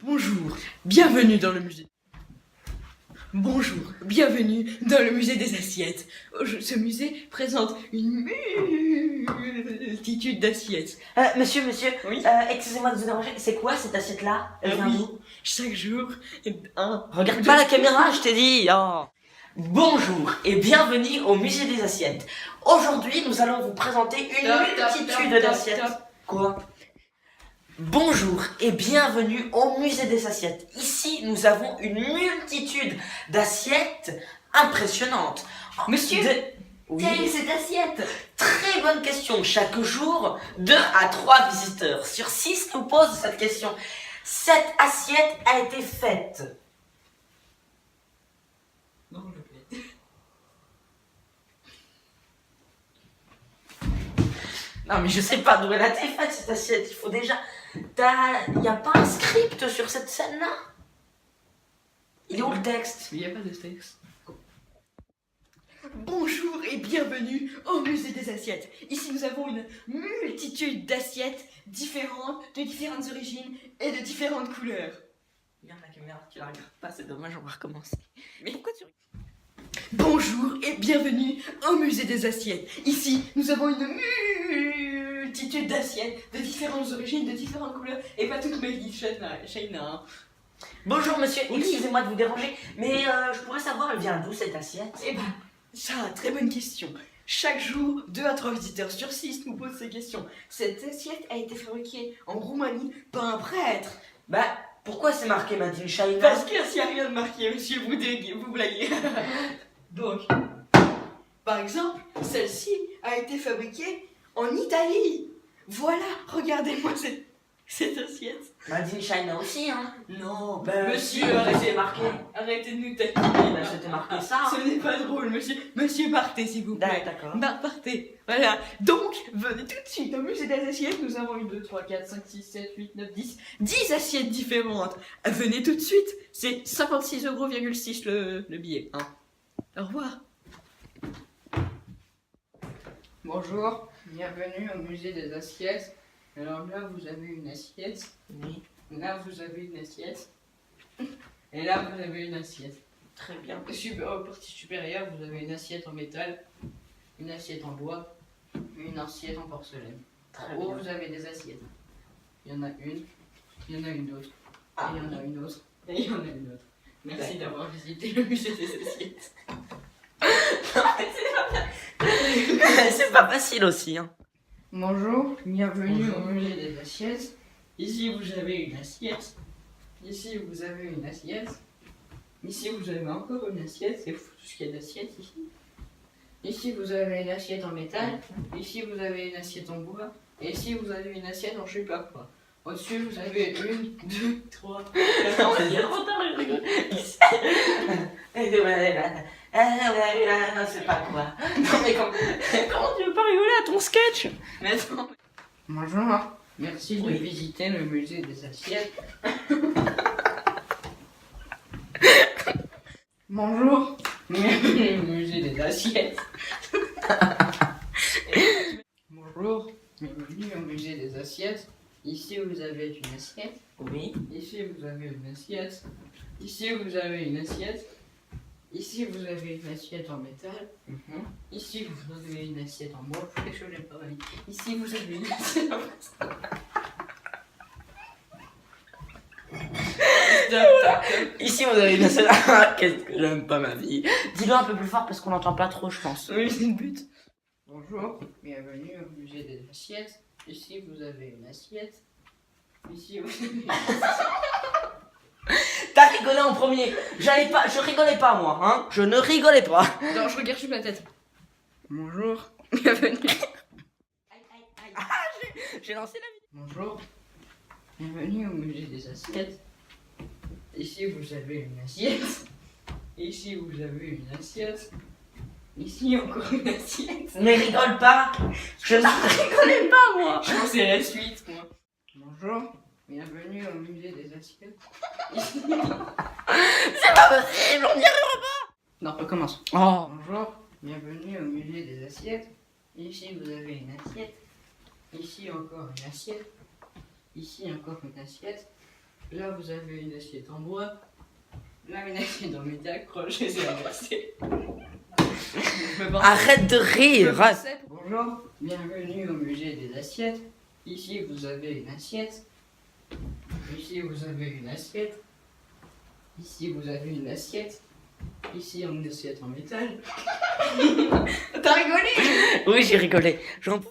Bonjour, bienvenue dans le musée. Bonjour, bienvenue dans le musée des assiettes. Ce musée présente une multitude d'assiettes. Monsieur, Oui. excusez-moi de vous déranger, c'est quoi cette assiette-là? Elle vient Oui, d'où? chaque jour, Regarde pas la caméra, je t'ai dit. Oh. Bonjour et bienvenue au musée des assiettes. Aujourd'hui, nous allons vous présenter une multitude d'assiettes. Quoi? Bonjour et bienvenue au musée des assiettes. Ici, nous avons une multitude d'assiettes impressionnantes. Monsieur, Oui. quelle est cette assiette? Très bonne question. Chaque jour, 2 à 3 visiteurs sur 6 nous posent cette question. Cette assiette a été faite. Non, je plaît. Non, mais je sais pas d'où elle a été faite cette assiette. Il faut déjà. Il n'y a pas un script sur cette scène-là? Il est où le texte? Il n'y a pas de texte. Bonjour et bienvenue au musée des assiettes. Ici nous avons une multitude d'assiettes différentes, de différentes origines et de différentes couleurs. Regarde la caméra, tu la regardes pas, c'est dommage, on va recommencer. Mais pourquoi tu... Bonjour et bienvenue au musée des assiettes. Ici nous avons une multitude d'assiettes de différentes origines, de différentes couleurs et pas toutes mes Shayna. Hein. Bonjour monsieur, Oui. excusez-moi de vous déranger, mais je pourrais savoir, elle vient d'où cette assiette? Eh ben, ça, très bonne question. Chaque jour, 2 à 3 visiteurs sur 6 nous posent ces questions. Cette assiette a été fabriquée en Roumanie par un prêtre. Bah, pourquoi c'est marqué Made in China? Parce qu'il n'y a rien de marqué, monsieur, vous blaguez. Donc, par exemple, celle-ci a été fabriquée en Italie. Voilà, regardez-moi cette assiette. Made in China aussi, hein? Non, Bah, monsieur, si, arrêtez, c'est marqué. arrêtez de nous taquiner. Bah, c'était marqué ça. Ce n'est pas drôle, monsieur. Monsieur, partez, s'il vous plaît. D'accord. Non, partez. Voilà. Donc, venez tout de suite au musée des assiettes. Nous avons 1, 2, 3, 4, 5, 6, 7, 8, 9, 10. 10 assiettes différentes. Venez tout de suite. C'est 56,6 € le billet. Hein. Au revoir. Bonjour, bienvenue au musée des assiettes. Alors là, vous avez une assiette. Oui, Là, vous avez une assiette. Et là, vous avez une assiette. très bien. Au partie supérieure, vous avez une assiette en métal, une assiette en bois, une assiette en porcelaine. Très En haut, bien. vous avez des assiettes. Il y en a une, il y en a une autre, Ah. et il y en a une autre, et il y en a une autre. Merci d'avoir visité le musée des assiettes. C'est pas facile aussi, hein. Bonjour, bienvenue Bonjour. au musée des assiettes. Ici vous avez une assiette. Ici vous avez une assiette. Ici vous avez encore une assiette. C'est fou tout ce qu'il y a d'assiettes ici. Ici vous avez une assiette en métal. Ici vous avez une assiette en bois. Et ici vous avez une assiette en je sais pas quoi. Au-dessus vous avez 1, 2, 3, 4. Non, il y a trop tard, je rigole. C'est pas quoi. Non, mais comment tu veux pas rigoler à ton sketch? Mais attends. Bonjour, merci de Oui. visiter le musée des assiettes. Bonjour, bienvenue au musée des assiettes. Bonjour, bienvenue au musée des assiettes. Ici vous avez une assiette. Oui. Ici vous avez une assiette. Ici vous avez une assiette. Ici vous avez une assiette en métal. Ici vous avez une assiette en bois. Je fais chaud, j'aime pas ma vie. Ici vous avez une assiette en métal. Ici, vous avez une seule. Qu'est-ce que j'aime pas ma vie. Dis-le un peu plus fort parce qu'on n'entend pas trop, je pense. Oui, c'est le but. Bonjour, bienvenue au musée des assiettes. Ici vous avez une assiette. Ici vous avez une T'as rigolé en premier. Je rigolais pas, moi, hein. Je ne rigolais pas. Non, je regarde sur ma tête. Bonjour, bienvenue. J'ai lancé la vie. Bonjour, bienvenue au musée des assiettes. Ici vous avez une assiette. Ici vous avez une assiette. Ici encore une assiette. Ne rigole pas. Je ne rigolais pas, moi. Je pensais à la suite, moi. Bonjour, bienvenue au musée des assiettes. C'est pas possible, on y arrive. Non, recommence. Oh. Bonjour, bienvenue au musée des assiettes. Ici vous avez une assiette. Ici encore une assiette. Ici encore une assiette. Là, vous avez une assiette en bois. Là, une assiette en métal. Crochet, c'est inversé. Arrête de rire. Bonjour, bienvenue au musée des assiettes. Ici, vous avez une assiette. Ici, vous avez une assiette. Ici, vous avez une assiette. Ici, une assiette en métal. T'as rigolé? Oui, j'ai rigolé. J'en